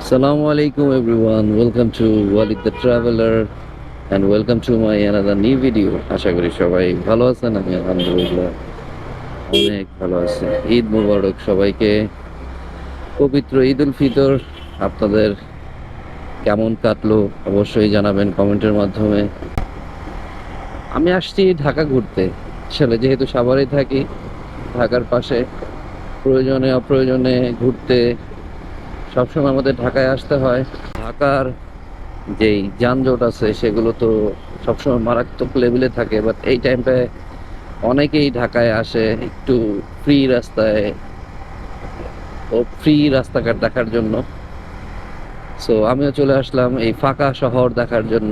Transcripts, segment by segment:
Assalamu alaikum everyone. Welcome to Walid the Traveler and welcome to my another new video. আশা করি সবাই ভালো আছেন। আমি আলহামদুলিল্লাহ অনেক ভালো আছি। ঈদ মোবারক সবাইকে। পবিত্র ঈদ উল ফিতর আপনাদের কেমন কাটলো অবশ্যই জানাবেন কমেন্টের মাধ্যমে। আমি আসছি ঢাকা ঘুরতে। আসলে যেহেতু সাভারে থাকি, ঢাকার পাশে প্রয়োজনে অপ্রয়োজনে ঘুরতে সবসময় আমাদের ঢাকায় আসতে হয়। ঢাকার যেই যানজট আছে সেগুলো তো সবসময় মারাত্মক লেভেলে থাকে, বাট এই টাইমটায় অনেকেই ঢাকায় আসে একটু ফ্রি রাস্তায় ও ফ্রি রাস্তাঘাট দেখার জন্য। সো আমিও চলে আসলাম এই ফাঁকা শহর দেখার জন্য।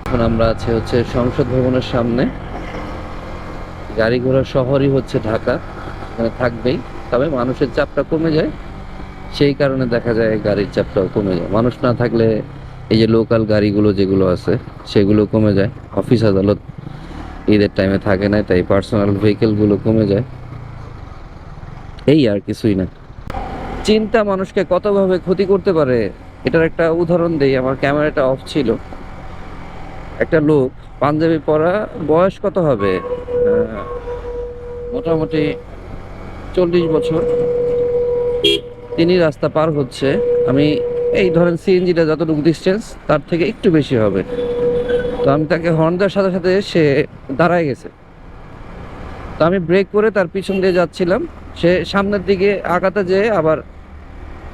এখন আমরা আছি হচ্ছে সংসদ ভবনের সামনে। গাড়ি ঘোড়ার শহরই হচ্ছে ঢাকা, এখানে থাকবেই, তবে মানুষের চাপটা কমে যায়। সেই কারণে দেখা যায় গাড়ির চাপটাও কমে যায়। মানুষ না থাকলে এই যে লোকাল গাড়িগুলো যেগুলো আছে সেগুলো কমে যায়। অফিস আদালত ঈদের টাইমে থাকে না, তাই পার্সোনাল ভেহিকেলগুলো কমে যায়। এই আর কিছুই না। চিন্তা মানুষকে কতভাবে ক্ষতি করতে পারে এটার একটা উদাহরণ দেই। আমার ক্যামেরাটা অফ ছিল। একটা লোক পাঞ্জাবি পরা, বয়স কত হবে, মোটামুটি 40 বছর, তিনি রাস্তা পার হচ্ছে। আমি এই ধরেন সিএনজিটা যতটুকু ডিস্টেন্স তার থেকে একটু বেশি হবে, তো আমি তাকে হর্ন দেওয়ার সাথে সাথে সে দাঁড়ায় গেছে। তো আমি ব্রেক করে তার পিছন দিয়ে যাচ্ছিলাম। সে সামনের দিকে আগাতে যেয়ে আবার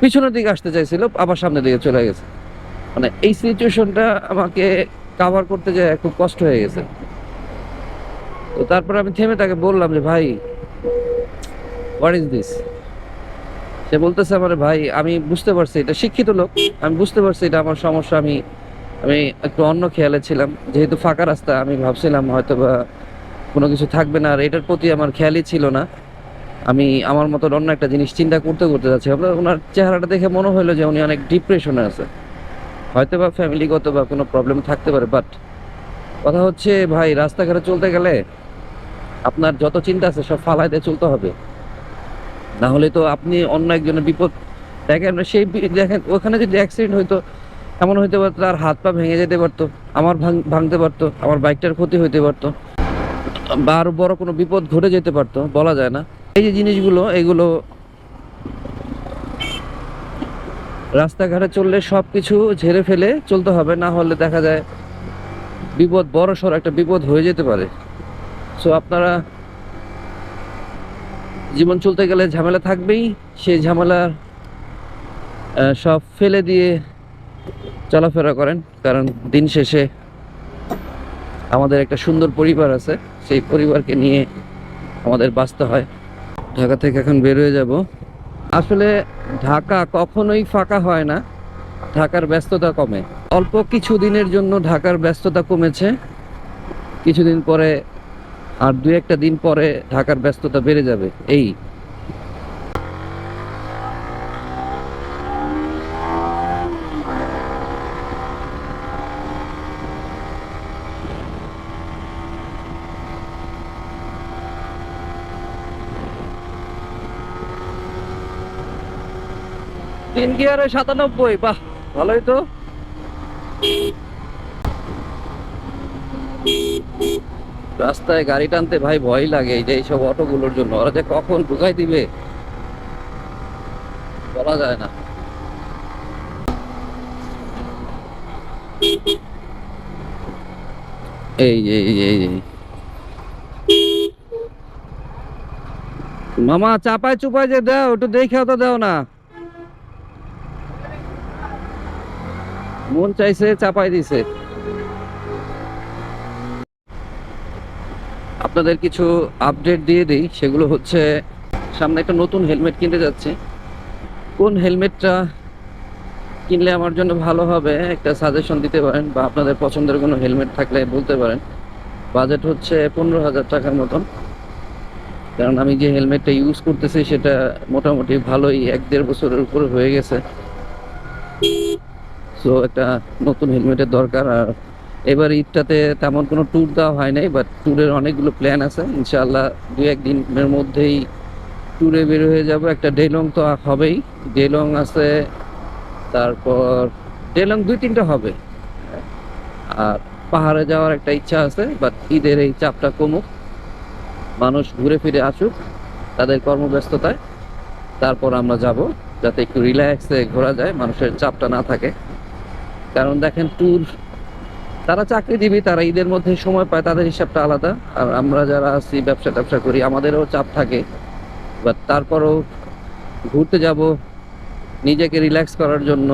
পিছনের দিকে আসতে চাইছিল, আবার সামনের দিকে চলে গেছে। মানে এই সিচুয়েশনটা আমাকে কাভার করতে যায় খুব কষ্ট হয়ে গেছে। তো তারপর আমি থেমে তাকে বললাম যে ভাই, হোয়াট ইজ দিস। সে বলতেছে আমার, ভাই আমি বুঝতে পারছি এটা শিক্ষিত লোক, আমি বুঝতে পারছি এটা আমার সমস্যা। আমি আমি একটু অন্য খেয়ালে ছিলাম, যেহেতু ফাঁকা রাস্তা আমি ভাবছিলাম হয়তো বা কোনো কিছু থাকবে না, আর এটার প্রতি আমার খেয়ালই ছিল না। আমি আমার মতো অন্য একটা জিনিস চিন্তা করতে করতে যাচ্ছি। আপনার ওনার চেহারাটা দেখে মনে হলো যে উনি অনেক ডিপ্রেশনে আছে, হয়তো বা ফ্যামিলিগত বা কোনো প্রবলেম থাকতে পারে। বাট কথা হচ্ছে ভাই, রাস্তাঘাটে চলতে গেলে আপনার যত চিন্তা আছে সব ফালায় দিয়ে চলতে হবে, না হলে তো আপনি অন্য একজনের বিপদ দেখেন। সেই দেখেন ওখানে যদি অ্যাক্সিডেন্ট হইতো, এমন হইতে পারতো তার হাত পা ভেঙে যেতে পারতো, আমার ভাঙতে পারতো, আমার বাইকটার ক্ষতি হইতে পারতো, বা আরো বড় কোনো বিপদ ঘটে যেতে পারতো, বলা যায় না। এই যে জিনিসগুলো, এগুলো রাস্তাঘাটে চললে সব কিছু ঝেড়ে ফেলে চলতে হবে, না হলে দেখা যায় বিপদ, বড় সড় একটা বিপদ হয়ে যেতে পারে। সো আপনারা জীবন চলতে গেলে ঝামেলা থাকবেই, সেই ঝামেলা সব ফেলে দিয়ে চলাফেরা করেন, কারণ দিন শেষে আমাদের একটা সুন্দর পরিবার আছে, সেই পরিবারকে নিয়ে আমাদের বাঁচতে হয়। ঢাকা থেকে এখন বের হয়ে যাব। আসলে ঢাকা কখনোই ফাঁকা হয় না, ঢাকার ব্যস্ততা কমে। অল্প কিছু দিনের জন্য ঢাকার ব্যস্ততা কমেছে, কিছুদিন পরে আর দু একটা দিন পরে ঢাকার ব্যস্ততা বেড়ে যাবে। এই 3 গিয়ারে 97, বাহ ভালোই তো। রাস্তায় গাড়ি টানতে ভাই ভয় লাগে, এই যে এইসব অটোগুলোর জন্য, ওরা যে কখন ঢুকাই দিবে বলা যায় না। এই যে এই যে মামা, চাপায় চুপায় যে দাও, একটু দেখে তো দাও না। মন চাইছে চাপাই দিছে। আপনাদের কিছু আপডেট দিয়ে দিই, সেগুলো হচ্ছে সামনে একটা নতুন হেলমেট কিনতে যাচ্ছি। কোন হেলমেটটা কিনলে আমার জন্য ভালো হবে একটা সাজেশন দিতে পারেন, বা আপনাদের পছন্দের কোনো হেলমেট থাকলে বলতে পারেন। বাজেট হচ্ছে 15,000 টাকার মতন, কারণ আমি যে হেলমেটটা ইউজ করতেছি সেটা মোটামুটি ভালোই 1-1.5 বছরের উপরে হয়ে গেছে। সো একটা নতুন হেলমেটের দরকার। আর এবার ঈদটাতে তেমন কোনো ট্যুর দেওয়া হয় নাই, বাট ট্যুরের অনেকগুলো প্ল্যান আছে। ইনশাআল্লাহ 2-1 দিনের মধ্যেই ট্যুরে বের হয়ে যাব। একটা ডেলং তো হবেই, ডেলং আছে, তারপর ডেলং 2-3টা হবে। আর পাহাড়ে যাওয়ার একটা ইচ্ছা আছে, বাট ঈদের এই চাপটা কমুক, মানুষ ঘুরে ফিরে আসুক তাদের কর্মব্যস্ততায়, তারপর আমরা যাব, যাতে একটু রিল্যাক্সে ঘোরা যায়, মানুষের চাপটা না থাকে। কারণ দেখেন ট্যুর, তারা চাকরিজীবী, তারা ঈদের মধ্যে সময় পায়, তাদের হিসাবটা আলাদা। আর আমরা যারা আছি ব্যবসা ট্যাবসা করি, আমাদেরও চাপ থাকে। বাট তারপরও ঘুরতে যাব নিজেকে রিল্যাক্স করার জন্য।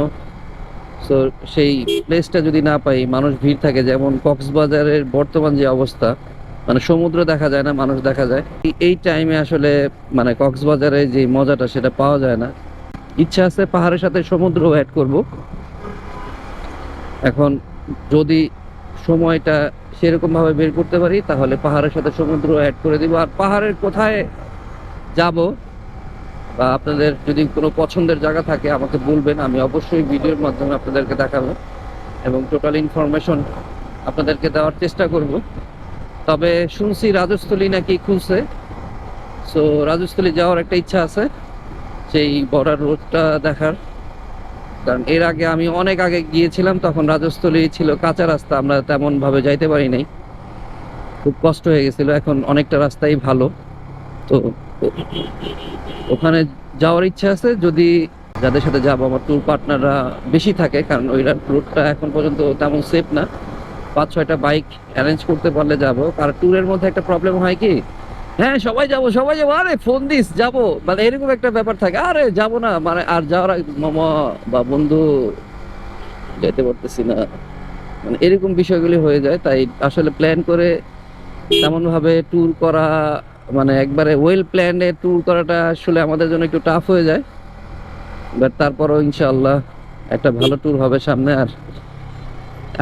সো সেই প্লেসটা যদি না পাই, মানুষ ভিড় থাকে, যেমন কক্সবাজারের বর্তমান যে অবস্থা, মানে সমুদ্র দেখা যায় না, মানুষ দেখা যায়। এই টাইমে আসলে মানে কক্সবাজারে যে মজাটা সেটা পাওয়া যায় না। ইচ্ছা আছে পাহাড়ের সাথে সমুদ্র অ্যাড করব। এখন যদি সময়টা সেরকম ভাবে বের করতে পারি, তাহলে পাহাড়ের সাথে সমুদ্র অ্যাড করে দিব। আর পাহাড়ের কোথায় যাব, বা আপনাদের যদি কোনো পছন্দের জায়গা থাকে আমাকে বলবেন, আমি অবশ্যই ভিডিওর মাধ্যমে আপনাদেরকে দেখাবো এবং টোটাল ইনফরমেশন আপনাদেরকে দেওয়ার চেষ্টা করব। তবে শুনছি রাজস্থলী নাকি খুলছে, সো রাজস্থলী যাওয়ার একটা ইচ্ছা আছে, সেই বর্ডার রোডটা দেখার। কারণ এর আগে আমি অনেক আগে গিয়েছিলাম, তখন রাজস্থলী ছিল কাঁচা রাস্তা, আমরা তেমন ভাবে যাইতে পারি নাই, খুব কষ্ট হয়ে গেছিল। এখন অনেকটা রাস্তাই ভালো। তো ওখানে যাওয়ার ইচ্ছা আছে, যদি যাদের সাথে যাবো আমার ট্যুর পার্টনাররা বেশি থাকে, কারণ ওই রুটটা এখন পর্যন্ত তেমন সেফ না। 5-6টা বাইক অ্যারেঞ্জ করতে পারলে যাব। আর ট্যুরের মধ্যে একটা প্রবলেম হয় কি, হ্যাঁ সবাই যাবো সবাই যাবো, আরে ফোন দিস যাবো, মানে এরকম একটা ব্যাপার থাকে, আরে যাবো না মানে, আর যাওয়ার আগে মামা বা বন্ধু যেতে পারতেছি না, মানে এরকম বিষয়গুলি হয়ে যায়। তাই আসলে প্ল্যান করে তেমন ভাবে ট্যুর করা, মানে একবারে ওয়েল প্ল্যান্ডে ট্যুর করাটা আসলে আমাদের জন্য একটু টাফ হয়ে যায়। বাট তারপরও ইনশাআল্লাহ একটা ভালো ট্যুর হবে সামনে। আর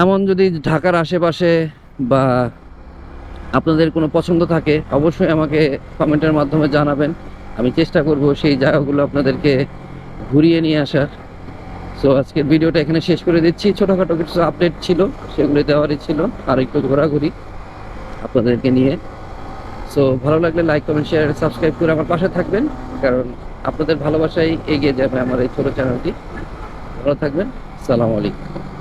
এমন যদি ঢাকার আশেপাশে বা আপনাদের কোনো পছন্দ থাকে, অবশ্যই আমাকে কমেন্টের মাধ্যমে জানাবেন। আমি চেষ্টা করব সেই জায়গাগুলো আপনাদেরকে ঘুরিয়ে নিয়ে আসার। সো আজকের ভিডিওটা এখানে শেষ করে দিচ্ছি। ছোটোখাটো কিছু আপডেট ছিল, সেগুলি দেওয়ারই ছিল, আর একটু ঘোরাঘুরি আপনাদেরকে নিয়ে। সো ভালো লাগলে লাইক, কমেন্ট, শেয়ার, সাবস্ক্রাইব করে আমার পাশে থাকবেন, কারণ আপনাদের ভালোবাসাই এগিয়ে যাবে আমার এই ছোটো চ্যানেলটি। ভালো থাকবেন, সালাম আলাইকুম।